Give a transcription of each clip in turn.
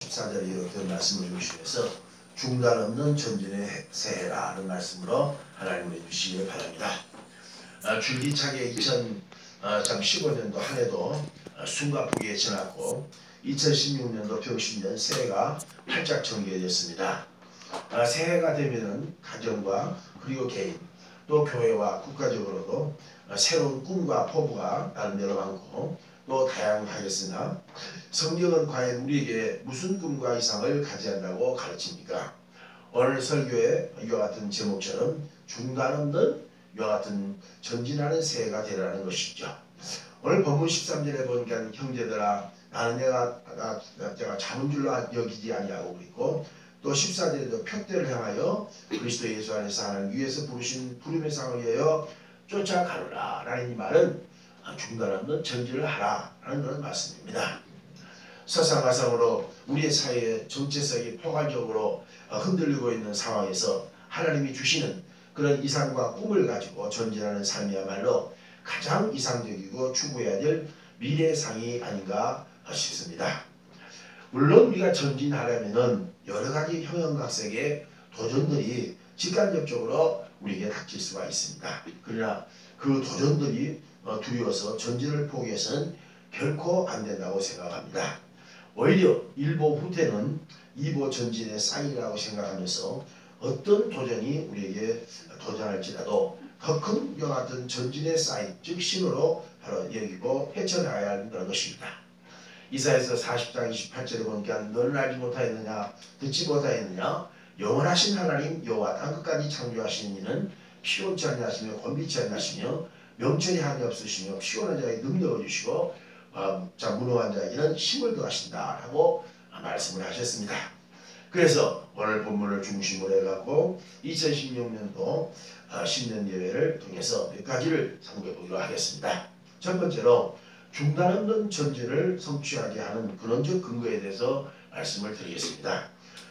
14절에 이렇게 말씀을 주시면서 중단 없는 전진의 새해라는 말씀으로 하나님을 주시기를 바랍니다. 줄기차게 2015년도 한 해도 숨가쁘게 지났고 2016년도 병신년 새해가 활짝 전개되었습니다. 새해가 되면은 가정과 그리고 개인 또 교회와 국가적으로도 새로운 꿈과 포부가 나름대로 많고 또 다양하겠으나 성경은 과연 우리에게 무슨 꿈과 이상을 가져야 한다고 가르칩니까? 오늘 설교의 이와 같은 제목처럼 중단 없는 이와 같은 전진하는 새해가 되라는 것이죠. 오늘 본문 13절에 보니까 형제들아 나는 내가 잡은 줄로 여기지 아니하고 그랬고 또 14절에도 표대를 향하여 그리스도 예수 안에서 하나님 위에서 부르신 부름의 상을 위하여 쫓아가노라 라는 이 말은 중단 없는 전진을 하라 라는 그런 말씀입니다. 서상가상으로 우리의 사회의 정체성이 포괄적으로 흔들리고 있는 상황에서 하나님이 주시는 그런 이상과 꿈을 가지고 전진하는 삶이야말로 가장 이상적이고 추구해야 될 미래의 상이 아닌가 싶습니다. 물론 우리가 전진하려면 여러 가지 형형각색의 도전들이 직간접적으로 우리에게 닥칠 수가 있습니다. 그러나 그 도전들이 두려워서 전진을 포기해서는 결코 안 된다고 생각합니다. 오히려 일보 후퇴는 이보 전진의 사인이라고 생각하면서 어떤 도전이 우리에게 도전할지라도 더 큰 이와 같은 전진의 사인, 즉 신호로 바로 여기고 헤쳐나가야 하는 그런 것입니다. 이사야서 40장 28절에 보니까 너는 알지 못하였느냐 듣지 못하였느냐 영원하신 하나님 여호와 땅끝까지 창조하신 이는 피곤치 아니하시며 곤비치 아니하시며 명철이 한이 없으시며 피곤한 자에게 능력을 주시고 무능한 자에게는 힘을 더하신다 라고 말씀을 하셨습니다. 그래서 오늘 본문을 중심으로 해갖고 2016년도 신년 예배를 통해서 몇 가지를 참고해 보기로 하겠습니다. 첫 번째로 중단 없는 전진을 성취하게 하는 근원적 근거에 대해서 말씀을 드리겠습니다.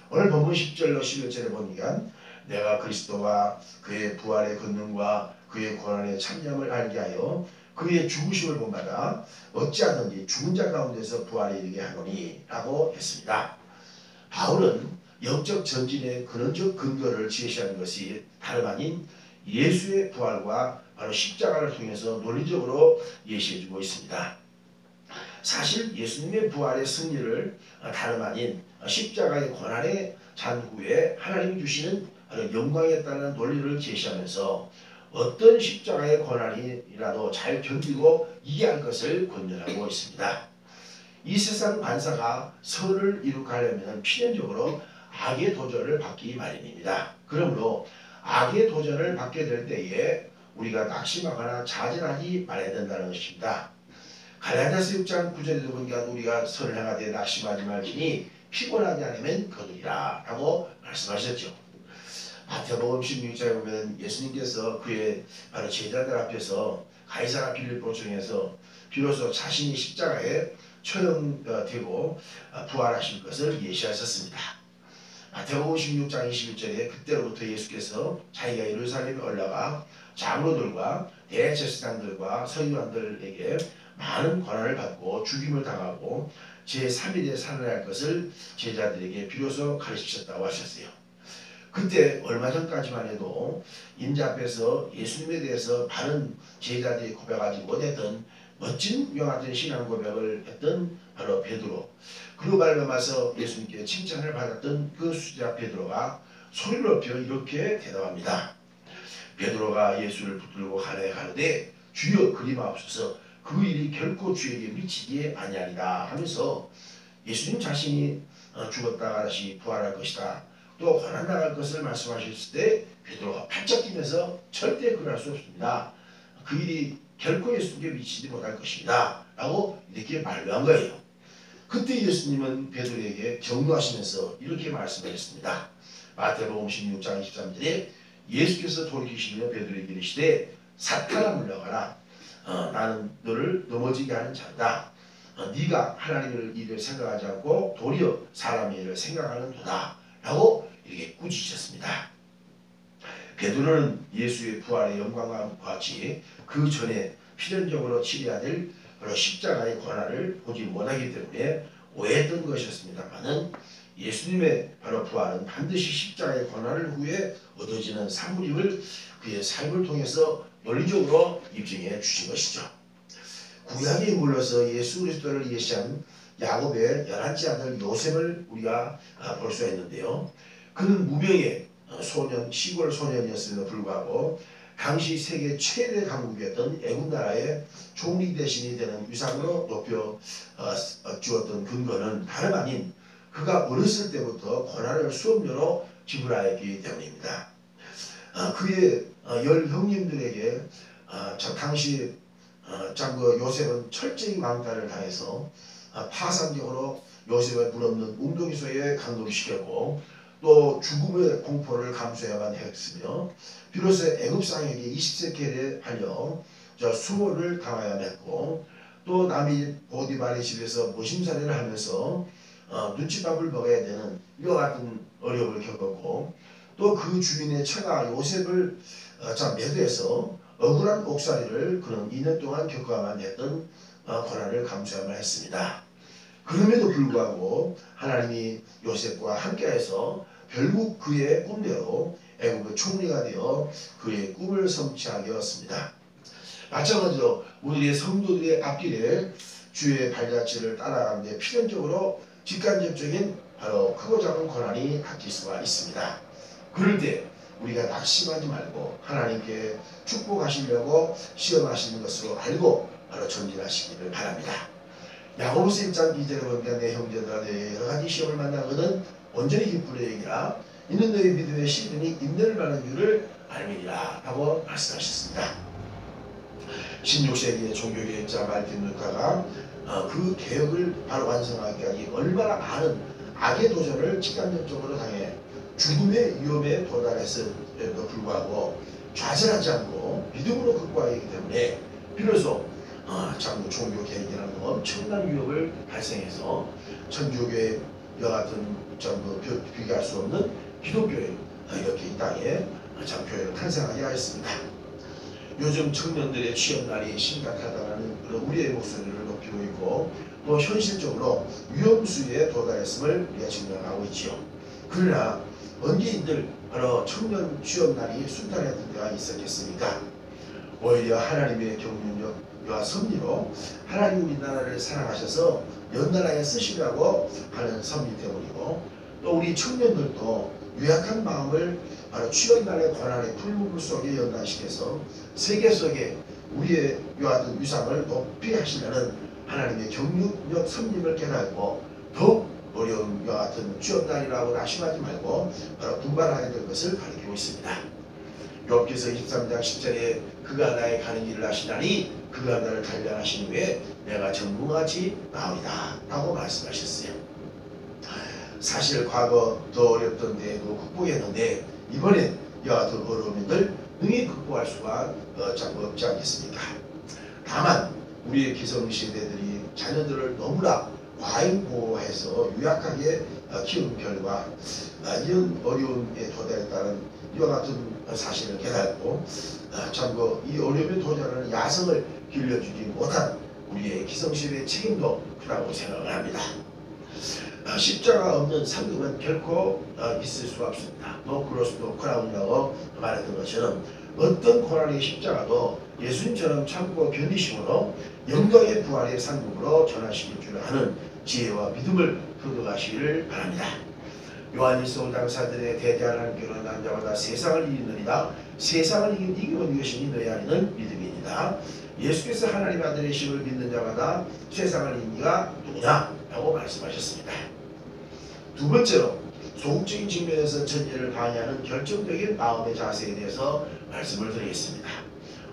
오늘 본문 10절로 11절에 보니까 내가 그리스도와 그의 부활의 권능과 그의 고난의 참념을 알게 하여 그의 죽으심을 본받아 어찌하든지 죽은 자 가운데서 부활에 이르게 하노니 라고 했습니다. 바울은 영적 전진의 근원적 근거를 제시하는 것이 다름 아닌 예수의 부활과 바로 십자가를 통해서 논리적으로 예시해주고 있습니다. 사실 예수님의 부활의 승리를 다름 아닌 십자가의 고난의 잔후에 하나님이 주시는 영광에 따른 논리를 제시하면서 어떤 십자가의 고난이라도 잘 견디고 이해할 것을 권면하고 있습니다. 이 세상 반사가 선을 이룩하려면 필연적으로 악의 도전을 받기 마련입니다. 그러므로 악의 도전을 받게 될 때에 우리가 낙심하거나 자진하지 말아야 된다는 것입니다. 갈라디아서 6장 9절에도 보니까 우리가 선을 행하되 낙심하지 말지니 피곤하지 않으면 거두리라 라고 말씀하셨죠. 마태복음 16장에 보면 예수님께서 그의 바로 제자들 앞에서 가이사라 빌립보 중에서 비로소 자신이 십자가에 처형되고 부활하실 것을 예시하셨습니다. 마태복음 16장 21절에 그때로부터 예수께서 자기가 예루살렘에 올라가 장로들과 대제사장들과 서기관들에게 많은 고난을 받고 죽임을 당하고 제3일에 살아날 것을 제자들에게 비로소 가르치셨다고 하셨어요. 그때 얼마 전까지만 해도 임자 앞에서 예수님에 대해서 바른 제자들이 고백하지 못했던 멋진 이와 같은 신앙 고백을 했던 바로 베드로, 그로 말미암아서 예수님께 칭찬을 받았던 그 수제자 베드로가 소리를 높여 이렇게 대답합니다. 베드로가 예수를 붙들고 가르되 주여 그리마옵소서 그 일이 결코 주에게 미치지 아니하리라 하면서 예수님 자신이 죽었다가 다시 부활할 것이다, 또 고난 당할 것을 말씀하셨을 때 베드로가 팔짝 뛰면서 절대 그럴 수 없습니다. 그 일이 결코 예수님께 미치지 못할 것입니다 라고 이렇게 만류한 거예요. 그때 예수님은 베드로에게 경고하시면서 이렇게 말씀하셨습니다. 마태복음 16장 23절에 예수께서 돌이키시며 베드로에게 이르시되 사탄아 물러가라. 나는 너를 넘어지게 하는 자다. 네가 하나님의 일을 생각하지 않고 도리어 사람의 일을 생각하는 도다 라고 이렇게 꾸짖으셨습니다. 베드로는 예수의 부활의 영광과 같이 그 전에 필연적으로 치러야 될 바로 십자가의 고난을 보지 못하기 때문에 오해했던 것이었습니다만은 예수님의 바로 부활은 반드시 십자가의 고난을 후에 얻어지는 사물임을 그의 삶을 통해서 논리적으로 입증해 주신 것이죠. 구약에 물러서 예수 그리스도를 예시한 야곱의 11째 아들 요셉을 우리가 볼 수가 있는데요. 그는 무명의 소년, 시골 소년이었음에도 불구하고 당시 세계 최대 강국이었던 애굽 나라의 총리 대신이 되는 위상으로 높여 주었던 근거는 다름 아닌 그가 어렸을 때부터 고난을 수업료로 지불하였기 때문입니다. 그의 10형님들에게 당시 그 요셉은 철저히 왕따를 당해서 파산적으로 요셉을 물없는 웅덩이 속에 감금시켰고 또 죽음의 공포를 감수해야만 했으며 비로소 애굽 상에게 20세겔에 팔려 수모를 당하여야 했고 또 남이 보디발의 집에서 모심살이를 하면서 눈칫밥을 먹어야 되는 이와 같은 어려움을 겪었고 또 그 주인의 처가 요셉을 매도해서 억울한 옥살이를 그는 2년 동안 겪어야만 했던 고난을 감수해야만 했습니다. 그럼에도 불구하고 하나님이 요셉과 함께해서 결국 그의 꿈대로 애굽의 총리가 되어 그의 꿈을 성취하게 되었습니다. 마찬가지로 우리의 성도들의 앞길에 주의 발자취를 따라가는데 필연적으로 직간접적인 바로 크고 작은 고난이 닥칠 수가 있습니다. 그럴 때 우리가 낙심하지 말고 하나님께 축복하시려고 시험하시는 것으로 알고 바로 전진하시기를 바랍니다. 야고보서 1장 2절에 보니까 내 형제들아 너희 여러 가지 시험을 만나거든 온전히 기쁘려 여기라 이는 너희 믿음의 시든이 인내를 받는 줄을 알미니라 하고 말씀하셨습니다. 16세기의 종교개혁자 말틴 루터가 그 개혁을 바로 완성하기까지 얼마나 많은 악의 도전을 직간접적으로 당해 죽음의 위험에 도달했음에도 불구하고 좌절하지 않고 믿음으로 극복하기 때문에 비로소 종교개혁이라는 엄청난 위협을 발생해서 천주교회와 같은 비교할 수 없는 기독교회 이렇게 이 땅에 교회를 탄생하게 하였습니다. 요즘 청년들의 취업난이 심각하다는 그런 우리의 목소리를 높이고 있고 또 현실적으로 위험수위에 도달했음을 우리가 증명하고 있지요. 그러나 언제인들 바로 청년 취업난이 순탄했던 때가 있었겠습니까? 오히려 하나님의 경륜력과 섭리로 하나님 우리나라를 사랑하셔서 연나라에 쓰시라고 하는 섭리 때문이고 또 우리 청년들도 유약한 마음을 바로 취업난의 고난의 풀무불 속에 연단시켜서 세계 속에 우리의 요하던 위상을 높이 하시려는 하나님의 경륜력 섭리를 깨닫고 더욱 어려운 것 같은 취업난이라고 낙심하지 말고 바로 분발하게 될 것을 가리키고 있습니다. 욥기서 23장 10절에 그가 나의 가는 길을 아시나니 그가 나를 단련하신 후에 내가 전문같이 나오리다 라고 말씀하셨어요. 사실 과거 더 어렵던 데에도 극복했는데 이번엔 이와 같은 어려움들 능히 극복할 수가 없지 않겠습니까? 다만 우리의 기성세대들이 자녀들을 너무나 과잉 보호해서 유약하게 키운 결과 이런 어려움에 도달했다는 이와 같은 사실을 깨닫고 이 어려움에 도전하는 야성을 길러주지 못한 우리의 기성세대의 책임도 크다고 생각을 합니다. 십자가 없는 상급은 결코 있을 수가 없습니다. 노 크로스 노 크라운이라고 말했던 것처럼 어떤 고난의 십자가도 예수님처럼 참고 견디심으로 영광의 부활의 상급으로 전하시길 줄 아는 지혜와 믿음을 거둬가시기를 바랍니다. 요한일서 5장 4절에 대대한 하나님께로는 난 자마다 세상을 이기느니라 세상을 이기는 이것이니 너희 안에는 믿음이니라. 예수께서 하나님 아들이심을 믿는 자마다 세상을 이긴 이가 누구냐 라고 말씀하셨습니다. 두 번째로 소극적인 측면에서 전제를 방해하는 결정적인 마음의 자세에 대해서 말씀을 드리겠습니다.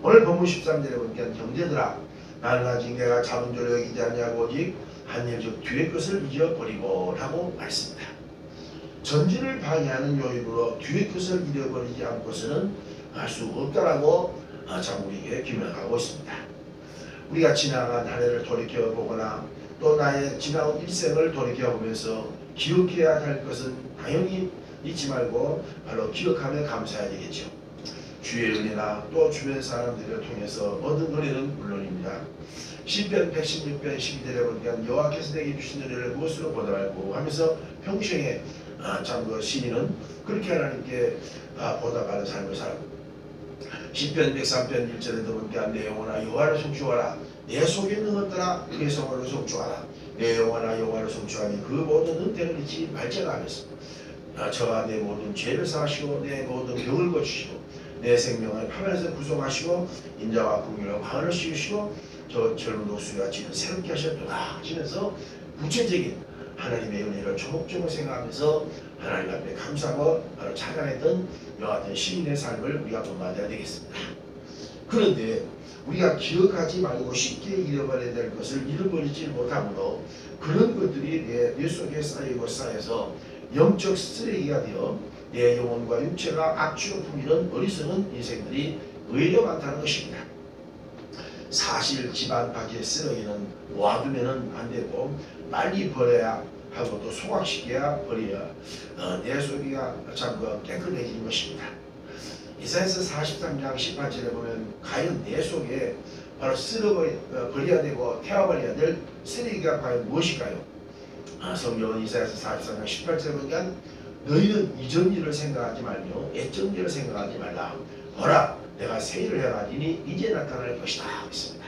오늘 본문 13절에 보니까 형제들아 나는 아직 내가 잡은 줄을 여기지 않냐고 오직 한 일 즉 뒤의 것을 잊어버리고 라고 말씀입니다. 전진을 방해하는 요인으로 뒤의 것을 잃어버리지 않고서는 할 수 없다라고 우리에게 규명하고 있습니다. 우리가 지나간 한 해를 돌이켜보거나 또 나의 지나온 일생을 돌이켜보면서 기억해야 할 것은 당연히 잊지 말고 바로 기억하며 감사해야 되겠죠. 주의 은혜나 또 주변 사람들을 통해서 얻은 은혜는 물론입니다. 시편 116편 12절에 보니까 여호와께서 내게 주신 은혜를 무엇으로 보답할고 하면서 평생에 참 그 시인은 그렇게 하나님께 보답하는 삶을 살고, 시편 103편 1절에도 보니까 내 영혼아 여호와를 송축하라, 내 속에 있는 것들아 그의 성호를 송축하라, 내 영혼아 여호와를 송축하니 그 모든 은혜를 잊지 말지라 하면서 저와 내 모든 죄를 사하시고 내 모든 병을 고치시고 내 생명을 파멸에서 구속하시고 인자와 긍휼과 화를 씌우시고 저 젊은 옥수수가 지는 새롭게 하셨도다 하시면서 구체적인 하나님의 은혜를 조목조목 생각하면서 하나님 앞에 감사하고 바로 찬양했던 이와 같은 시인의 삶을 우리가 본받아야 되겠습니다. 그런데 우리가 기억하지 말고 쉽게 잃어버려야 될 것을 잃어버리지 못하므로 그런 것들이 내 속에 쌓이고 쌓여서 영적 쓰레기가 되어 내 영혼과 육체가 악취로 품이는 어리석은 인생들이 의외로 많다는 것입니다. 사실 집안 밖에 쓰레기는 모아두면 안 되고 빨리 버려야 하고 또 소각시켜야 버려야 내 속이가 참 깨끗해지는 것입니다. 이사야서 43장 18절에 보면 과연 내 속에 바로 버려야 되고 태워버려야 될 쓰레기가 과연 무엇일까요? 성경은 이사야서 43장 18절에 보니까 너희는 이전 일을 생각하지 말며 옛전 일을 생각하지 말라. 보라 내가 새 일을 행하리니 이제 나타날 것이다 했습니다.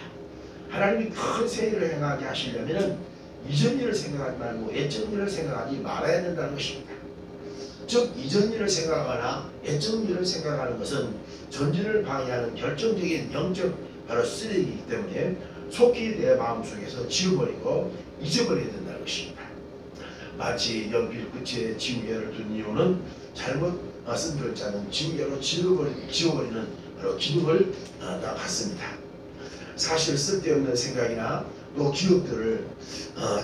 하나님이 큰 새 일을 행하게 하시려면 이전 일을 생각하지 말고 옛전 일을 생각하지 말아야 된다는 것입니다. 즉 이전 일을 생각하거나 옛전 일을 생각하는 것은 전진을 방해하는 결정적인 영적 바로 쓰레기이기 때문에 속히 내 마음속에서 지워버리고 잊어버려야 된다는 것입니다. 마치 연필 끝에 지우개를 둔 이유는 잘못 쓴 글자는 지우개로 지워버리는 바로 기능을 다 갖습니다. 사실 쓸데없는 생각이나 또 기억들을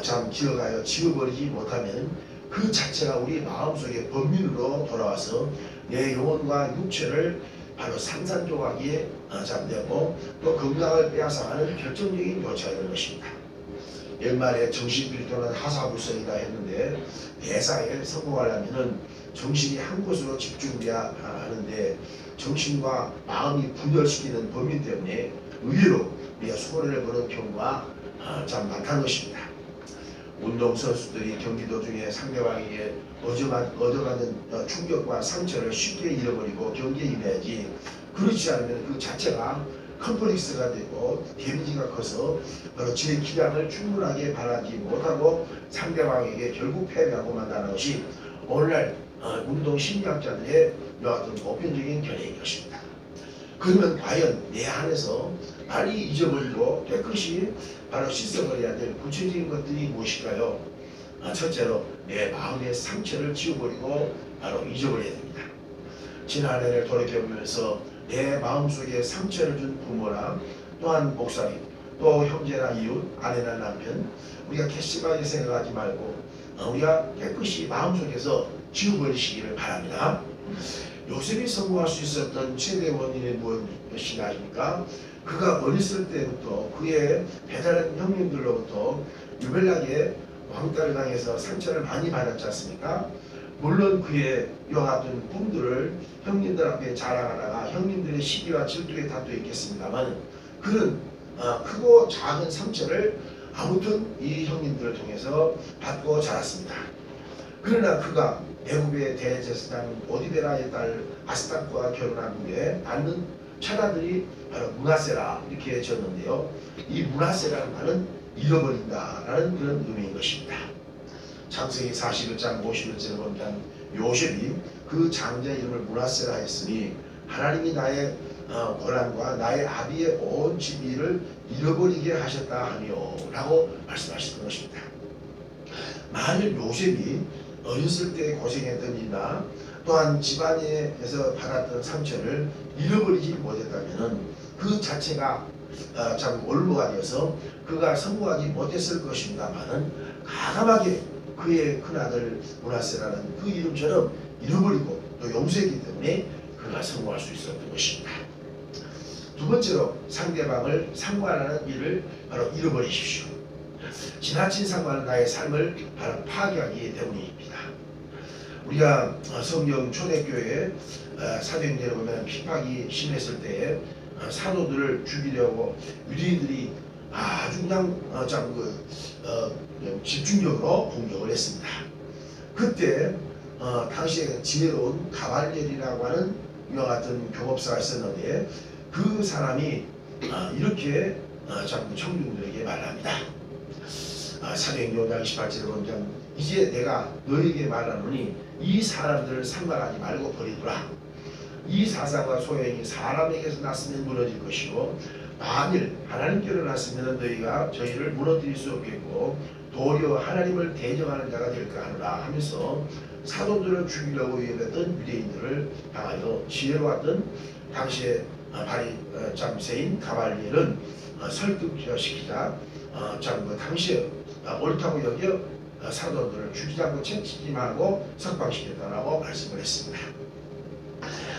참 기억하여 지워버리지 못하면 그 자체가 우리 마음속의 범민으로 돌아와서 내 영혼과 육체를 바로 산산조각에 잠되고 또 건강을 빼앗아가는 결정적인 요체가 되는 것입니다. 옛말에 정신필도는 하사불성이다 했는데 대사에 성공하려면 정신이 한 곳으로 집중돼야 하는데 정신과 마음이 분열시키는 범인 때문에 의외로 우리가 손해를 보는 경우가 참 많다는 것입니다. 운동선수들이 경기 도중에 상대방에게 얻어가는 충격과 상처를 쉽게 잃어버리고 경기에 임해야지, 그렇지 않으면 그 자체가 컴플렉스가 되고 데미지가 커서 바로 제 기량을 충분하게 발하지 못하고 상대방에게 결국 패배하고 만다는 것이 오늘날 운동 심리학자들의 이와 같은 보편적인 견해인 것입니다. 그러면 과연 내 안에서 빨리 잊어버리고 깨끗이 바로 씻어버려야 될 구체적인 것들이 무엇일까요? 첫째로 내 마음의 상처를 지워버리고 바로 잊어버려야 됩니다. 지난 한 해를 돌이켜보면서 내 마음속에 상처를 준 부모나 또한 목사님, 또 형제나 이웃, 아내나 남편, 우리가 괘씸하게 생각하지 말고 우리가 깨끗이 마음속에서 지워버리시기를 바랍니다. 요셉이 성공할 수 있었던 최대 원인이 무엇이냐 아십니까? 그가 어렸을 때부터 그의 배달한 형님들로부터 유별나게 왕따를 당해서 상처를 많이 받았지 않습니까? 물론 그의 이와 같은 꿈들을 형님들 앞에 자랑하다가 형님들의 시기와 질투에 다투어 있겠습니다만 그는 크고 작은 상처를 아무튼 이 형님들을 통해서 받고 자랐습니다. 그러나 그가 애굽의 대제사장 오디베라의 딸 아스닥과 결혼한 후에 낳는 처자들이 바로 므낫세라 이렇게 지었는데요. 이 므낫세라는 말은 잃어버린다라는 그런 의미인 것입니다. 창세기 41장 51절에 보면 요셉이 그 장자 이름을 므낫세라 했으니 하나님이 나의 고난과 나의 아비의 온 집일을 잃어버리게 하셨다 하며 라고 말씀하셨던 것입니다. 만일 요셉이 어렸을 때 고생했던 일이나 또한 집안에서 받았던 상처를 잃어버리지 못했다면 그 자체가 참 올무가 되어서 그가 성공하지 못했을 것입니다만은 가감하게 그의 큰아들 므낫세라는 그 이름처럼 잃어버리고 또 용서했기 때문에 그가 성공할 수 있었던 것입니다. 두 번째로 상대방을 상관하는 일을 바로 잃어버리십시오. 지나친 상관은 나의 삶을 바로 파괴하기 때문입니다. 우리가 성경 초대교회 사도행전에 보면 핍박이 심했을 때에 사도들을 죽이려고 유대인들이 아주 그냥 집중적으로 공격을 했습니다. 그때 당시에 지혜로운 가발리엘이라고 하는 이와 같은 교법사가 있었는데 그 사람이 이렇게 청중들에게 말합니다. 사도행전 5장 28절에 보면 이제 내가 너에게 말하노니 이 사람들을 상관하지 말고 버리더라. 이 사상과 소행이 사람에게서 났으면 무너질 것이고 만일 하나님께로 났으면 너희가 저희를 무너뜨릴 수 없겠고 도리어 하나님을 대적하는 자가 될까 하노라 하면서 사도들을 죽이려고 위협했던 유대인들을 향하여 지혜로웠던 당시에 잠세인 가발리엘은 설득시키자 당시에 옳다고 여겨 사도들을 죽이지 않고 채찍질 말고 석방시켰다라고 말씀을 했습니다.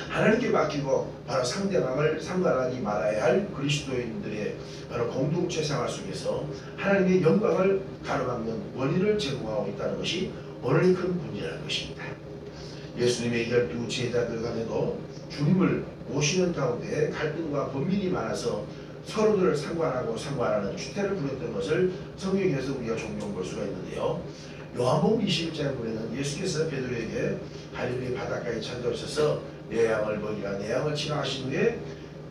하나님께 맡기고 바로 상대방을 상관하지 말아야 할 그리스도인들의 바로 공동체 생활 속에서 하나님의 영광을 가로막는 원인을 제공하고 있다는 것이 오늘의 큰 문제라는 것입니다. 예수님의 12 제자들 간에도 주님을 모시는 가운데 갈등과 범민이 많아서 서로들을 상관하고 상관하는 주태를 부렸던 것을 성경에서 우리가 종종 볼 수가 있는데요. 요한복음 21장에 보면 예수께서 베드로에게 갈릴리 바닷가에 찾아오셔서 내 양을 먹이라 내 양을 치라 하신 후에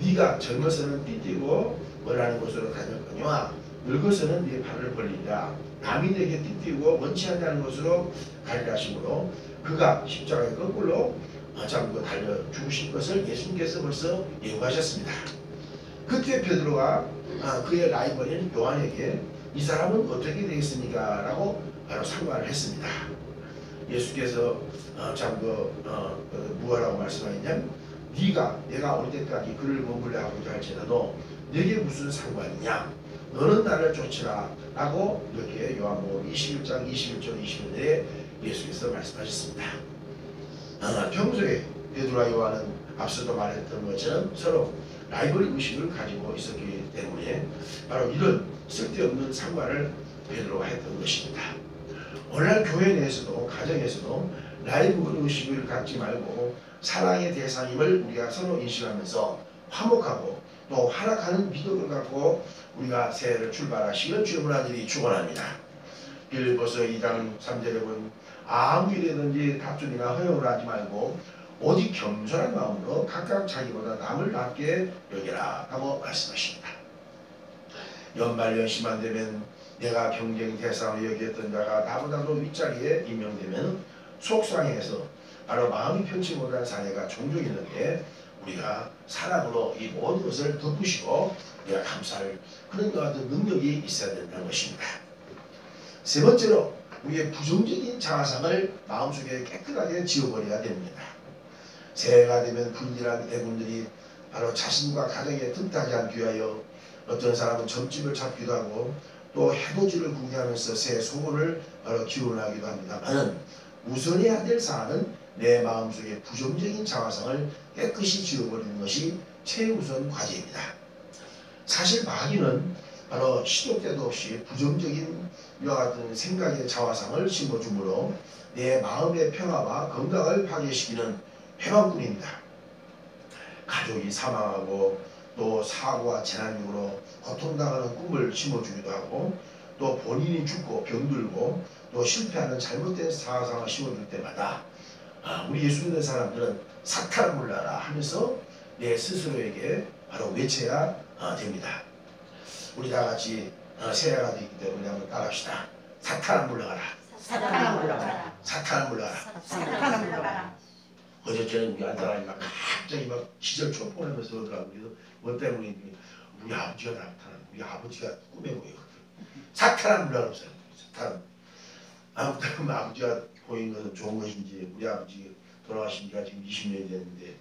네가 젊어서는 띠띠고 원하는 곳으로 다녔거니와 늙어서는 네 팔을 벌리라 남이 내게 띠띠고 원치 않는 곳으로 가리라 하심으로 그가 십자가에 거꾸로 잡고 달려 죽으신 것을 예수님께서 벌써 예고하셨습니다. 그때 베드로가 그의 라이벌인 요한에게 이 사람은 어떻게 되겠습니까? 라고 바로 상관을 했습니다. 예수께서 무엇라고 말씀하셨냐면 내가 올 때까지 그를 머물러 하고자 할지라도 내게 무슨 상관이냐? 너는 나를 쫓으라 라고 이렇게 요한복음 21장 21절 21절에 예수께서 말씀하셨습니다. 평소에 베드로와 요한은 앞서도 말했던 것처럼 서로 라이벌 의식을 가지고 있었기 때문에 바로 이런 쓸데없는 상관을 베드로가 했던 것입니다. 오늘날 교회 내에서도 가정에서도 라이벌 의식을 갖지 말고 사랑의 대상임을 우리가 서로 인식하면서 화목하고 또 활약하는 믿음을 갖고 우리가 새해를 출발하시길 주의 하나님이 축원합니다. 빌립보서 2장 3절에 보면 아무 일이든지 다툼이나 허용을 하지 말고 오직 겸손한 마음으로 각각 자기보다 남을 낫게 여기라 하고 말씀하십니다. 연말연시만 되면 내가 경쟁 대상으로 여기었던 자가 나보다도 윗자리에 임명되면 속상해서 바로 마음이 편치 못한 사례가 종종 있는데 우리가 사랑으로 이 모든 것을 덮으시고 우리가 감사할 그런 것 같은 능력이 있어야 된다는 것입니다. 세 번째로 우리의 부정적인 자아상을 마음속에 깨끗하게 지워버려야 됩니다. 새해가 되면 불길한 애군들이 바로 자신과 가정에 틈타지 않기 위하여 어떤 사람은 점집을 잡기도 하고 또 해돋이를 구경하면서 새해 소원을 바로 기원하기도 합니다만 우선해야 될 사안은 내 마음속에 부정적인 자아상을 깨끗이 지워버리는 것이 최우선 과제입니다. 사실 마귀는 바로 시도 때도 없이 부정적인 이와 같은 생각의 자화상을 심어주므로 내 마음의 평화와 건강을 파괴시키는 해방꾼입니다. 가족이 사망하고 또 사고와 재난으로 고통당하는 꿈을 심어주기도 하고 또 본인이 죽고 병들고 또 실패하는 잘못된 자화상을 심어줄 때마다 우리 예수 믿는 사람들은 사탄을 물러라 하면서 내 스스로에게 바로 외쳐야 됩니다. 우리 다 같이 새해가 되기 때문에 한번 따라합시다. 사탄아 물러가라. 사탄아 물러가라. 사탄아 물러가라. 사탄아 물러가라. 어저께는 우리 아들아이 막 갑자기 막 시절 촉보내면서 그러더라고요. 그래서 뭐 때문에 우리 아버지가 나타나는 우리 아버지가 꿈에 보이거든. 사탄아 물러가라. 사탄. 아무튼 아버지가 보인 것은 좋은 것인지 우리 아버지 돌아가신 지가 지금 20년이 됐는데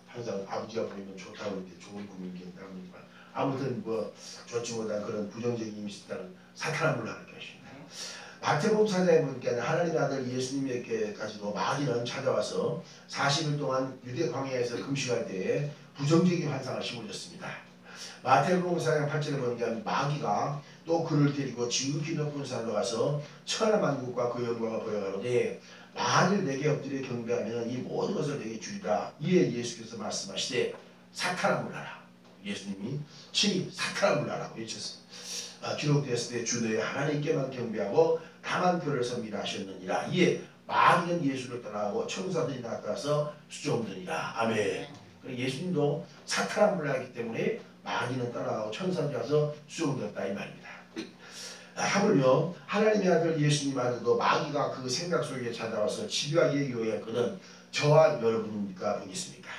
항상 아버지가 보이면 좋다고 하는데 좋은 꿈이긴 합니다. 아무튼 뭐 좋지 못한 그런 부정적인 힘이 있다는 사탄을 물러가는 것입니다. 마태복음 4장에 보니까 하나님의 아들 예수님에게까지도 마귀는 찾아와서 40일 동안 유대 광야에서 금식할 때에 부정적인 환상을 심어줬습니다. 마태복음 4장 8절에 보니까 마귀가 또 그를 데리고 지극히 높은 산으로 가서 천하만국과 그 영광을 보여가로되 만일 내게 엎드려 경배하면 이 모든 것을 내게 주리라. 이에 예수께서 말씀하시되 사탄아 물러라. 예수님이 친히 사탄아 물러라고 외쳤습니다. 기록되었을 때 주너의 하나님께만 경배하고 다만 그를 섬기라 하셨느니라. 이에 마귀는 예수를 떠나고 천사들이 나타나서 수종드니라. 아멘. 예수님도 사탄아 물러하기 때문에 마귀는 떠나고 천사들이 와서 수종되었다 이 말입니다. 하물며 하나님의 아들 예수님마저도 마귀가 그 생각 속에 찾아와서 집요하게 유혹했거든 저와 여러분과 보겠습니까?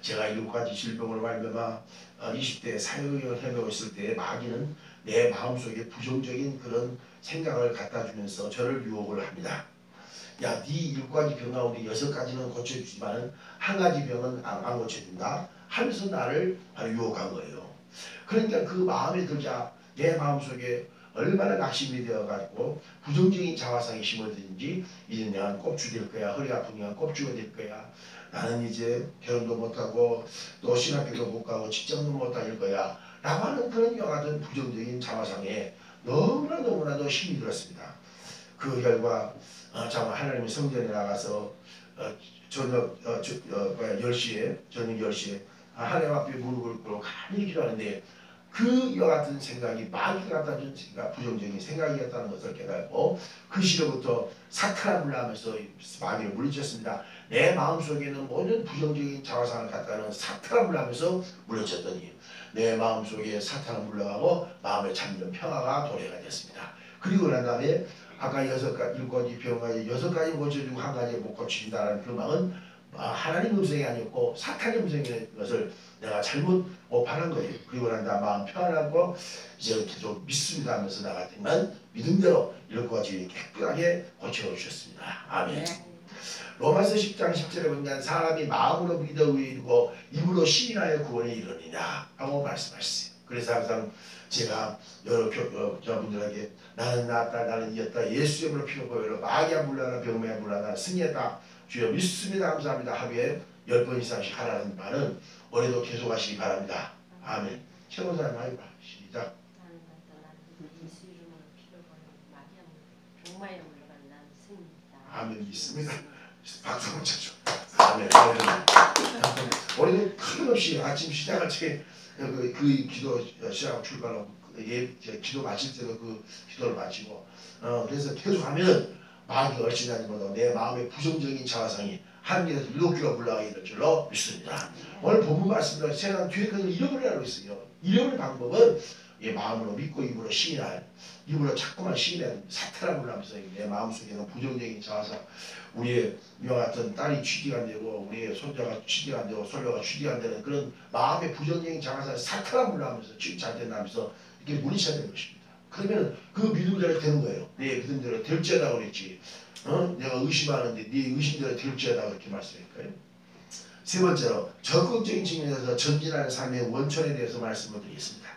제가 7가지 질병을 말미암아 20대 사역을 해내고 있을 때 마귀는 내 마음속에 부정적인 그런 생각을 갖다 주면서 저를 유혹을 합니다. 야, 네 7가지 병 가운데 6가지는 고쳐주지만 한 가지 병은 안 고쳐준다 하면서 나를 바로 유혹한 거예요. 그러니까 그 마음에 들자 내 마음속에 얼마나 낙심이 되어가지고 부정적인 자화상이 심어지는지 이제 내가 꼽주 될 거야. 허리 아프니까 꼽주가 될 거야. 나는 이제 결혼도 못하고 또 신학교도 못 가고 직장도 못 다닐 거야. 라고 하는 그런 이와 같은 부정적인 자화상에 너무나도 힘이 들었습니다. 그 결과 정말 하나님의 성전에 나가서 저녁 10시에 하나님 앞에 무릎을 꿇고 간절히 기도하는데 그 이와 같은 생각이 마귀가 갖다 준 생각, 부정적인 생각이었다는 것을 깨닫고 그 시로부터 사탄아 물러하면서 마귀를 물리쳤습니다. 내 마음속에는 모든 부정적인 자화상을 갖다는 사탄아 물러하면서 물리쳤더니 내 마음속에 사탄아 물러가고 마음에 잠든 평화가 도래가 됐습니다. 그리고 난 다음에 아까 7가지 병과 6가지 고쳐주고 한 가지 못 고친다는 그 마음은 하나님 음성이 아니었고 사탄의 음성인 것을 내가 잘못 오판한 거예요. 그리고 난 다음 마음 평안하고 이제 계속 믿습니다 하면서 나갔더니만 믿음대로 7가지 깨끗하게 고쳐주셨습니다. 아멘. 로마서 10장 10절에 보면 사람이 마음으로 믿어 의인이고 입으로 시인하여 구원에 이르느냐 하고 말씀하셨어요. 그래서 항상 제가 여러 여러분들에게 나는 나았다 나는 이겼다 예수 이름으로 피로 보여라 마귀야 물러나 병매야 물러나 승리했다 주여 믿습니다 감사합니다 하루에 10번 이상씩 하라는 말은 올해도 계속 하시기 바랍니다. 아멘. 최고 사람 하이바 시작. 나는 예수 이름으로 피로 보여라 마귀야 병매야 물러나 나는 승리했다. 아멘. 믿습니다. 박수 한번 쳐줘. 아멘. 올해도 틀림없이 아침 시작할 때 그 기도 시작 출발하고 기도 마칠 때도 그 기도를 마치고 그래서 계속하면 마귀가 얼씬하지마도 내 마음의 부정적인 자화상이 하나님께서 일로끼로 물러가게 될 줄로 믿습니다. 오늘 본문 말씀대로 세상 뒤에 그걸 잃어버리라고 있어요. 잃어버릴 방법은 이 마음으로 믿고 입으로 시인할 입으로 자꾸만 시인해 사탄아 물러하면서 내 마음속에는 부정적인 자화상 우리의 이와 같은 딸이 취직이 안 되고 우리의 손자가 취직이 안 되고 손녀가 취직이 안 되는 그런 마음의 부정적인 자화상을 사탄아 물러하면서 취직 잘 된다면서 이렇게 물리쳐야 되는 것입니다. 그러면 그 믿음대로 되는 거예요. 내 믿음대로 될지어다 그랬지. 내가 의심하는데 네 의심대로 될지어다 그렇게 말씀했어요. 세 번째로 적극적인 측면에서 전진하는 삶의 원천에 대해서 말씀을 드리겠습니다.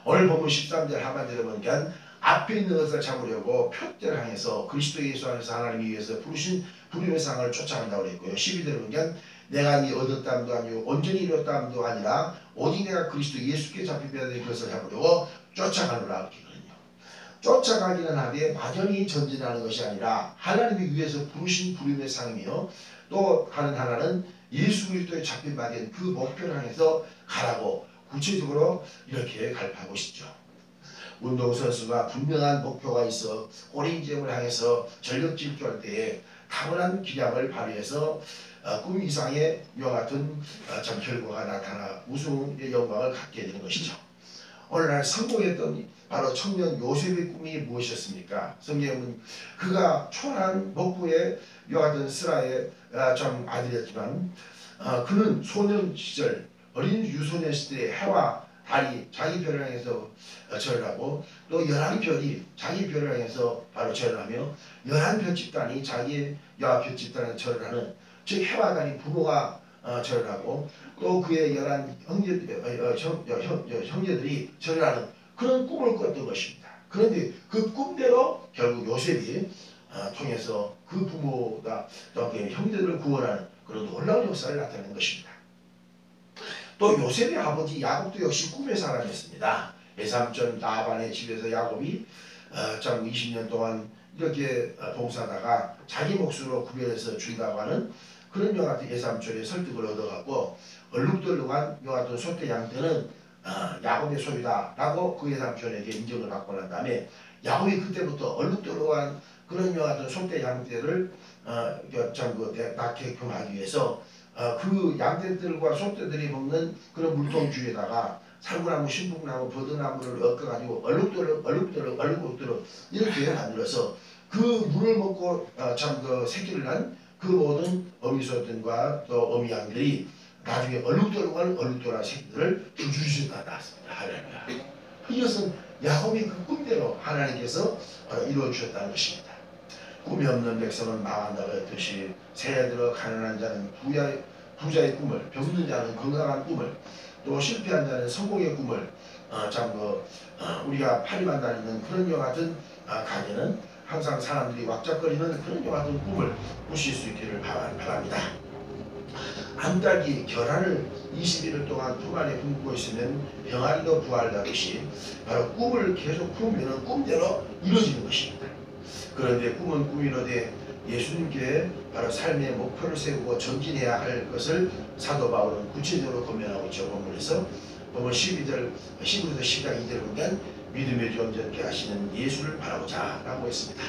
오늘 본문 13절 하반절에 보니까 앞에 있는 것을 잡으려고 표대를 향해서 그리스도 예수 안에서 하나님이 위해서 부르신 부름의 상을 쫓아간다고 그랬고요. 12절에 보니까 내가 이 얻었다함도 아니고 온전히 이뤘다함도 아니라 오직 내가 그리스도 예수께 잡히게 된 것을 잡으려고 쫓아가노라 그랬거든요. 쫓아가기는 하되 막연히 전진하는 것이 아니라 하나님이 위해서 부르신 부름의 상이며 또 다른 하나는 예수 그리스도에 잡힌 바 된 그 목표를 향해서 가라고 구체적으로 이렇게 갈파하고 싶죠. 운동선수가 분명한 목표가 있어 오랜지점을 향해서 전력 질주할 때에 타고난 기량을 발휘해서 꿈 이상의 이와 같은 참 결과가 나타나 우승의 영광을 갖게 되는 것이죠. 오늘날 성공했던 바로 청년 요셉의 꿈이 무엇이었습니까? 성경은 그가 초라한 목부의 이와 같은 스라의 참 아들이었지만 그는 소년 시절 어린 유소년 시대에 해와 달이 자기 별을 향해서 절하고 또 11별이 자기 별을 향해서 바로 절하며 11별 집단이 자기 여하별 집단에 절을 하는 즉 해와 달이 부모가 절을 하고 또 그의 11 형제들이 절을 하는 그런 꿈을 꿨던 것입니다. 그런데 그 꿈대로 결국 요셉이 통해서 그 부모가 또 그 형제들을 구원하는 그런 놀라운 역사를 나타낸 것입니다. 또 요셉의 아버지 야곱도 역시 꿈의 사람이었습니다. 외삼촌 라반의 집에서 야곱이 참 20년 동안 이렇게 봉사하다가 자기 몫으로 구별해서 준다고 하는 그런 요 같은 예삼촌의 설득을 얻어갖고 얼룩덜룩한 요 같은 소떼 양떼는 야곱의 소유다라고 그 예삼촌에게 인정을 받고 난 다음에 야곱이 그때부터 얼룩덜룩한 그런 요 같은 소떼 양떼를 낳게 하기 위해서 그 양떼들과 소떼들이 먹는 그런 물통 주위에다가 살구나무, 신풍나무, 버드나무를 엮어가지고 얼룩덜룩 이렇게 만들어서 그 물을 먹고 그 새끼를 난 그 모든 어미소들과 또 어미양들이 나중에 얼룩덜룩한 새끼들을 줄줄이 낳았습니다. 할렐루야. 이것은 야곱이 그 꿈대로 하나님께서 이루어 주셨다는 것입니다. 꿈이 없는 백성은 망한다고 했듯이 새해 들어 가난한 자는 부자의 꿈을, 병든 자는 건강한 꿈을, 또 실패한 자는 성공의 꿈을 우리가 파리만 다니는 그런 요 같은 가게는 항상 사람들이 왁작거리는 그런 요 같은 꿈을 꾸실 수 있기를 바랍니다. 암탉이 결혼을 21일 동안 품 안에 품고 있으면 병아리도 부활하듯이 바로 꿈을 계속 품으면 꿈대로 이루어지는 것입니다. 그런데 꿈은 꿈이로되 예수님께 바로 삶의 목표를 세우고 전진해야 할 것을 사도 바울은 구체적으로 권면하고 있죠. 본문에서 보면 12절 10절에서 12장 2절을 보면 믿음의 주 온전케 하시는 예수를 바라보자 라고 했습니다.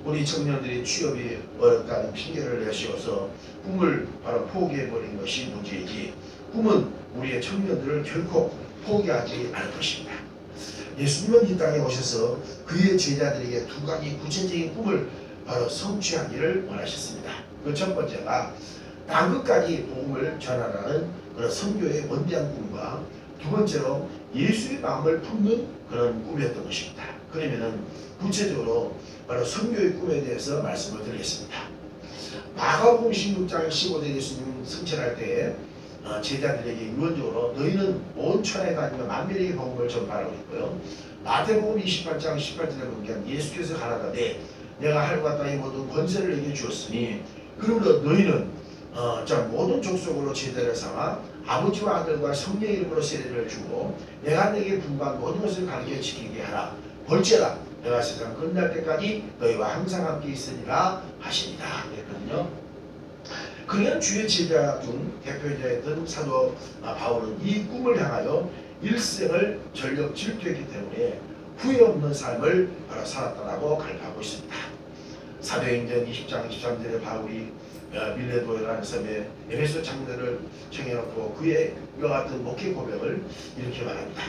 우리 청년들이 취업이 어렵다는 핑계를 내세워서 꿈을 바로 포기해버린 것이 문제이지 꿈은 우리의 청년들을 결코 포기하지 않을 것입니다. 예수님은 이 땅에 오셔서 그의 제자들에게 두 가지 구체적인 꿈을 바로 성취하기를 원하셨습니다. 그 첫 번째가 땅끝까지 복음을 전하라는 그런 선교의 원대한 꿈과 두 번째로 예수의 마음을 품는 그런 꿈이었던 것입니다. 그러면은 구체적으로 바로 선교의 꿈에 대해서 말씀을 드리겠습니다. 마가복음 16장 15절 예수님 승천할 때에 제자들에게 유언적으로 너희는 온 천하에 다니며 만민에게 복음을 전파하라고 했고요. 마태복음 28장 18절에 보면 예수께서 가라사대 내가 하늘과 땅의 모든 권세를 내게 주었으니 그러므로 너희는 모든 족속으로 제자를 삼아 아버지와 아들과 성령의 이름으로 세례를 주고 내가 내게 분부한 모든 것을 가르쳐 지키게 하라. 볼지어다 내가 세상 끝날 때까지 너희와 항상 함께 있으리라 하시니라 그랬거든요. 그러면 주의 제자 중 대표자였던 사도 바울은 이 꿈을 향하여 일생을 전력 질투했기 때문에 후회 없는 삶을 바로 살았다라고 갈파하고 있습니다. 사도행전 20장 23절에 바울이 밀레도라는 섬에 에베소 장로를 청해놓고 그의 이와 같은 목회 고백을 이렇게 말합니다.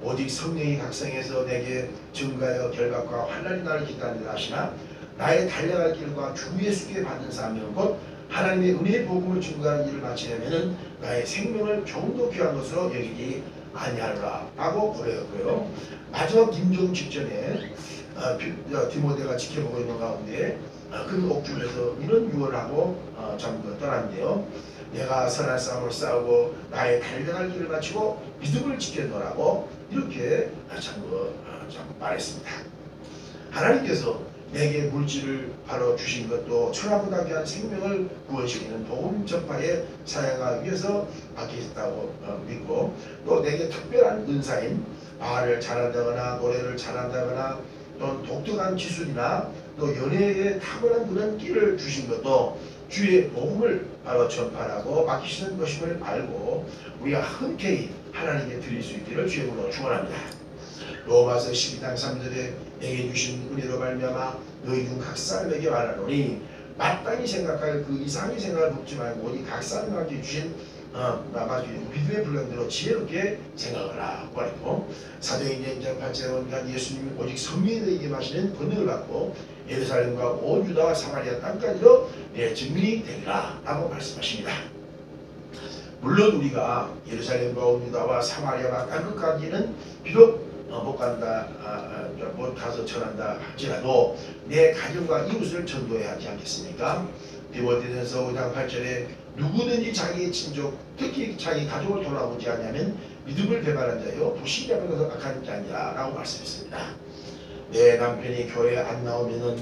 오직 성령이 각성해서 내게 증가하여 결박과 환난이 나를 기다리라 하시나 나의 달려갈 길과 주 예수께 받는 사명 곧 하나님의 은혜의 복음을 증거하는 일을 마치려면 나의 생명을 조금도 귀한 것으로 여기지 아니하노라 라고 고백했고요. 마지막 임종 직전에 디모데가 지켜보고 있는 가운데 그 옥중에서 이런 유언을 하고 떠났는데요. 내가 선한 싸움을 싸우고 나의 달려갈 길을 마치고 믿음을 지켰노라고 이렇게 말했습니다. 하나님께서 내게 물질을 바로 주신 것도 천하보다 귀한 생명을 구원시키는 복음 전파에 사용하기 위해서 맡기셨다고 믿고 또 내게 특별한 은사인 말을 잘한다거나 노래를 잘한다거나 또 독특한 기술이나 또 연애에 탁월한 그런 끼를 주신 것도 주의 복음을 바로 전파하고 맡기시는 것임을 알고 우리가 흔쾌히 하나님께 드릴 수 있기를 주의 이름으로 축원합니다. 로마서 12장 3절에 내게 주신 은혜로 말미암아 너희 중 각 사람에게 말하노니 마땅히 생각할 그 이상의 생각을 묻지 말고 오직 각 사람에게 주신 믿음의 분량대로 지혜롭게 생각하라 말했고 사도행전 2장 8절에 보면 예수님이 오직 성령에게 마시는 권능을 받고 예루살렘과 온 유다와 사마리아 땅까지도 내 증인이 되리라 라고 말씀하십니다. 물론 우리가 예루살렘과 온 유다와 사마리아 땅끝까지는 비록 못 간다, 못 가서 전한다 할지라도 내 가정과 이웃을 전도해야 하지 않겠습니까? 디모데전서 5장 8절에 누구든지 자기의 친족, 특히 자기 가족을 돌아보지 않으면 믿음을 배반한 자요 불신자보다 악한 자니라 라고 말씀했습니다. 내 남편이 교회에 안 나오면은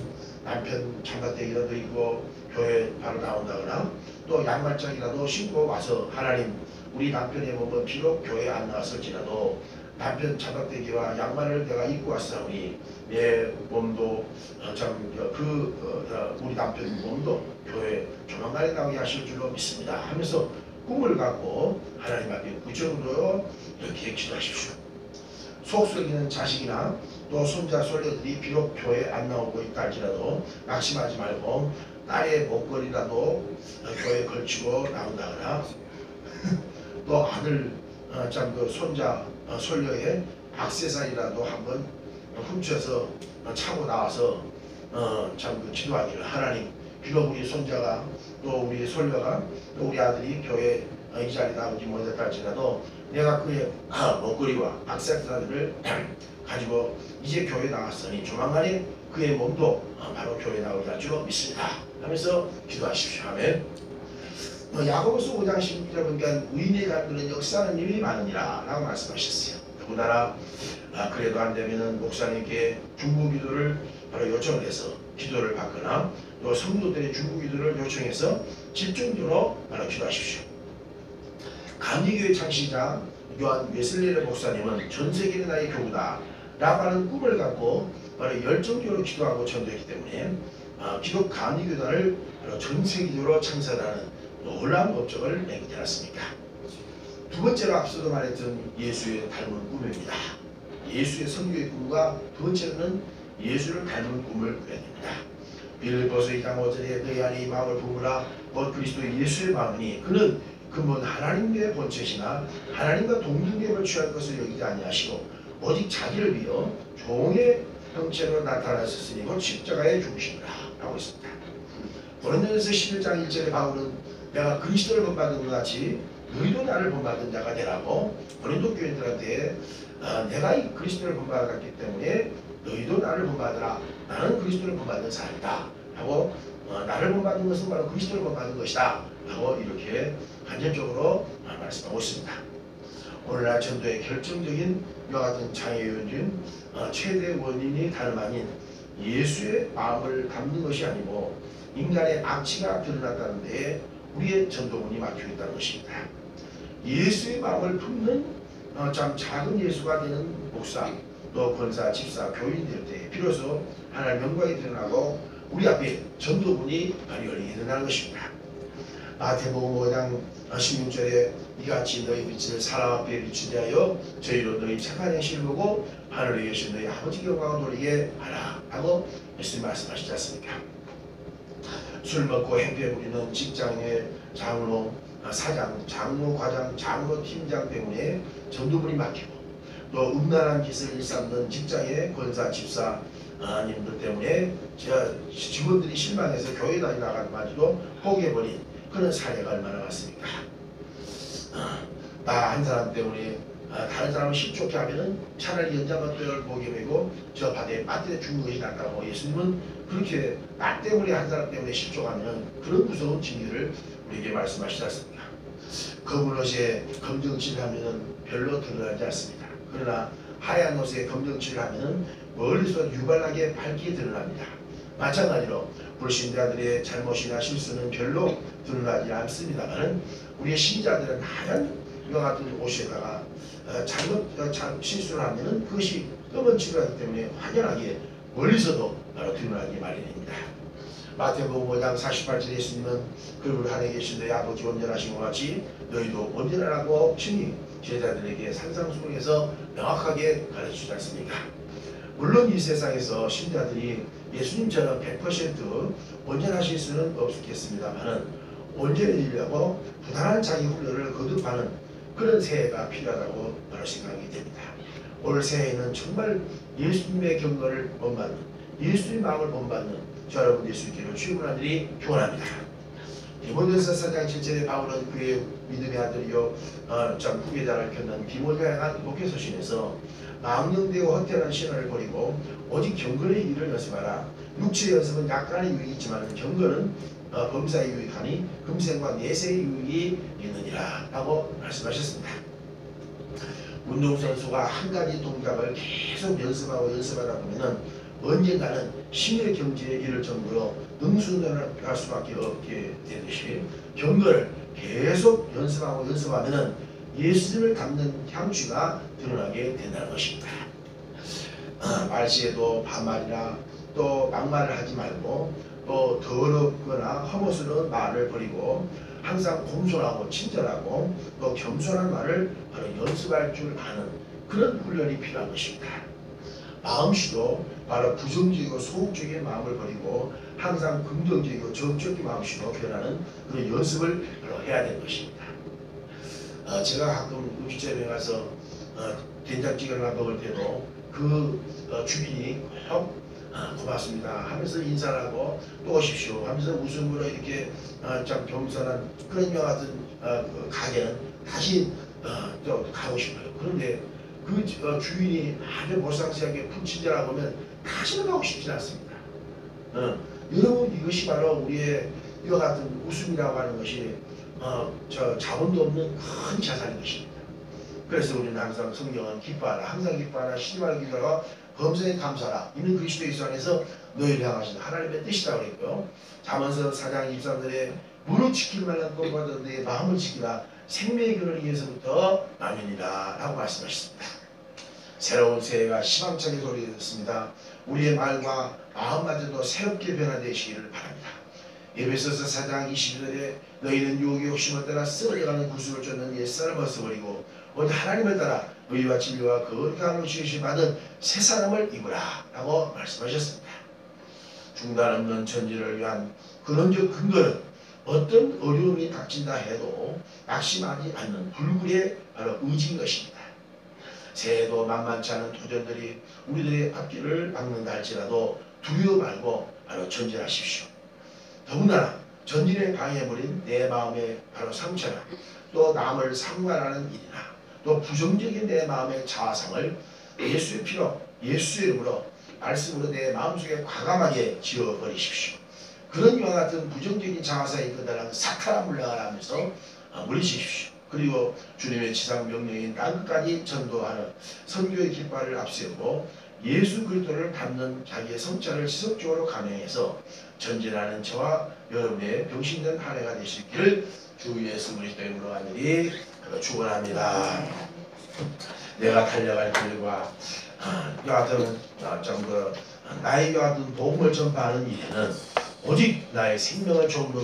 남편 장가댁이라도 있고 교회 바로 나온다거나 또 양말장이라도 신고 와서 하나님 우리 남편의 몸은 비록 교회에 안 나왔을지라도 남편 차박대기와 양말을 내가 입고 왔사오니 내 몸도 우리 남편 몸도 교회 조만간에 나오게 하실 줄로 믿습니다 하면서 꿈을 갖고 하나님 앞에 구정으로 이렇게 기도하십시오. 속썩이는 자식이나 또 손자 손녀들이 비록 교회에 안 나오고 있다 할지라도 낙심하지 말고 딸의 목걸이라도 교회에 걸치고 나온다거나 또 아들 손자 손녀의 액세서리라도 한번 훔쳐서 차고 나와서 기도하기를 하나님 비록 우리 손자가 또 우리 손녀가 또 우리 아들이 교회 이 자리에 나오지 못했다 할지라도 내가 그의 목걸이와 액세서리를 가지고 이제 교회에 나왔으니 조만간에 그의 몸도 바로 교회에 나오게 할 줄 믿습니다 하면서 기도하십시오. 아멘. 야고보서 5장 16절 보니까 의인의 간들은 역사하는 일이 많으니라 라고 말씀하셨어요. 더군다나 그래도 안 되면은 목사님께 중보기도를 바로 요청을 해서 기도를 받거나 또 성도들의 중보기도를 요청해서 집중적으로 바로 기도하십시오. 감리교회 창시자 요한 웨슬레르 목사님은 전 세계는 나의 교구다 라고 하는 꿈을 갖고 바로 열정적으로 기도하고 전도했기 때문에 기독 감리교단을 바로 전 세계적으로 창설하는 놀라운 업적을 내게 되었습니다. 두 번째로 앞서도 말했던 예수의 닮은 꿈입니다. 예수의 선교의 꿈과 두 번째로는 예수를 닮은 꿈을 꾸야 됩니다. 빌립보서 2장 5절에 너희 안에 이 마음을 품으라 곧 그리스도 예수의 마음이니 그는 근본 하나님의 본체시나 하나님과 동등됨을 취할 것을 여기지 아니하시고 오직 자기를 위하여 종의 형체로 나타나셨으니 곧 십자가의 중심이라 라고 있습니다. 고린도전서 11장 1절에 바울은 내가 그리스도를 본받은 것 같이 너희도 나를 본받은 자가 되라고 고린도 교인들한테 내가 이 그리스도를 본받았기 때문에 너희도 나를 본받으라. 나는 그리스도를 본받는 사람이다 하고 나를 본받는 것은 바로 그리스도를 본받는 것이다 하고 이렇게 간접적으로 말씀하고 있습니다. 오늘날 전도의 결정적인 이와 같은 장애 요인 중 최대 원인이 다름 아닌 예수의 마음을 담는 것이 아니고 인간의 악취가 드러났다는 데에 우리의 전도문이 막혀 있다는 것입니다. 예수의 마음을 품는 참 작은 예수가 되는 목사, 또 권사, 집사, 교인 될 때 비로소 하나님의 영광이 드러나고 우리 앞에 전도문이 열리게 된다는 것입니다. 마태복음 5장 16절에 이같이 너희 빛을 사람 앞에 비추게 하여 저희로 너희 착한 행실을 보고 하늘에 계신 너희 아버지 영광을 돌리게 하라 하고 예수님 말씀하시지 않습니까? 술 먹고 행패 부리는 직장의 장로, 사장, 장로, 과장, 장로, 팀장 때문에 전도문이 막히고 또 음란한 짓을 일삼는 직장의 권사, 집사 님들 때문에 직원들이 실망해서 교회 다니다가마저도 포기해버린 그런 사례가 얼마나 많습니까? 나 한 사람 때문에 다른 사람을 실족해 하면은 차라리 연장한 뼈를 목에 메고 저 바다에 빠뜨려 죽는 것이 낫다고 예수님은 그렇게 나 때문에 한 사람 때문에 실족하면 그런 무서운 징계를 우리에게 말씀하시지 않습니까? 검은 옷에 검정칠을 하면은 별로 드러나지 않습니다. 그러나 하얀 옷에 검정칠을 하면은 멀리서 유발하게 밝게 드러납니다. 마찬가지로 불신자들의 잘못이나 실수는 별로 드러나지 않습니다만 우리의 신자들은 하얀 이와 같은 옷에다가 실수를 하면 그것이 검은 칠을 하기 때문에 확연하게 멀리서도 바로 드러나기 마련입니다. 마태복음 5장 48절에 예수님은 그를 하늘에 계신 너희 아버지 온전하신 것 같이 너희도 온전하라고 친히 제자들에게 산상수훈에서 명확하게 가르치지 않습니까? 물론 이 세상에서 신자들이 예수님처럼 100% 온전하실 수는 없겠습니다만 온전해지려고 부단한 자기 훈련을 거듭하는 그런 새해가 필요하다고 바로 생각이 됩니다. 올 새해에는 정말 예수님의 경건을 본받는 예수님의 마음을 본받는 저 여러분 될 수 있기를 축원하니 기원합니다. 디모데전서 4장 7절에 바울은 그의 믿음의 아들이요 후계자를 겪는 디모데에 향한 목회서신에서 망령되고 헛되는 신화를 버리고 오직 경건의 일을 연습하라. 육체의 연습은 약간의 유익이 있지만 경건은 범사에 유익하니 금생과 내세의 유익이 있느니라 라고 말씀하셨습니다. 운동선수가 한 가지 동작을 계속 연습하고 연습하다 보면은 언젠가는 신의 경지에 이를 정도로 능수능란을 할 수밖에 없게 되듯이 경건을 계속 연습하고 연습하면은 예수님을 담는 향취가 드러나게 된다는 것입니다. 말시에도 반말이나 또 막말을 하지 말고 또 더럽거나 험어스러운 말을 버리고 항상 공손하고 친절하고 또 겸손한 말을 바로 연습할 줄 아는 그런 훈련이 필요한 것입니다. 마음씨도 바로 부정적이고 소극적인 마음을 버리고 항상 긍정적이고 적극적인 마음씨로 변하는 그런 연습을 바로 해야 되는 것입니다. 제가 가끔 음식점에 가서 된장찌개를 먹을 때도 그 주인이 형 고맙습니다 하면서 인사를 하고 또 오십시오 하면서 웃음으로 이렇게 참 겸손한 그런 이와 같은 그 가게는 다시 또 가고 싶어요. 그런데 그 주인이 아주 몰상시하게 불친절하고 하면 다시는 가고 싶지 않습니다. 여러분, 이것이 바로 우리의 이와 같은 웃음이라고 하는 것이 저 자본도 없는 큰 자산인 것입니다. 그래서 우리는 항상 성경은 기뻐하라, 항상 기뻐하라, 쉬지 기도하라, 범사에 감사하라. 이는 그리스도 예수 안에서 너희를 향하신 하나님의 뜻이라고 그랬고요. 잠언서 4장 23절에 무릇 지킬 만한 것보다 내 마음을 지키라. 생명의 근원을 위해서부터 나면이다 라고 말씀하셨습니다. 새로운 새해가 희망차게 소리되었습니다. 우리의 말과 마음마저도 새롭게 변화되시기를 바랍니다. 에베소서 4장 22절에 너희는 유혹의 욕심을 따라 쓰러져가는 구슬을 쫓는 옛사람을 벗어버리고 오직 하나님을 따라 의와 진리와 거룩함을 주시 받은 새 사람을 입으라 라고 말씀하셨습니다. 중단 없는 전진을 위한 근원적 근거는 어떤 어려움이 닥친다 해도 낙심하지 않는 불굴의 바로 의지인 것입니다. 새해도 만만치 않은 도전들이 우리들의 앞길을 막는다 할지라도 두려워 말고 바로 전진하십시오. 더군다나 전진에 방해해버린 내 마음의 바로 상처나 또 남을 상관하는 일이나 또 부정적인 내 마음의 자아상을 예수의 피로 예수의 이름으로 말씀으로 내 마음속에 과감하게 지워버리십시오. 그런 이와 같은 부정적인 자아상이 이끌다는 사탄아 물러가라 하면서 물리십시오. 그리고 주님의 지상 명령인 땅끝까지 전도하는 선교의 깃발을 앞세우고 예수 그리스도를 담는 자기의 성찰을 지속적으로 감행해서 전진하는 저와 여러분의 병신된 한 해가 되시기를 주 예수 그리스도의 이름으로 간절히 축원합니다. 내가 달려갈 길과 이와 같은 나에게 같은 복음을 전파하는 일에는 오직 나의 생명을 조금도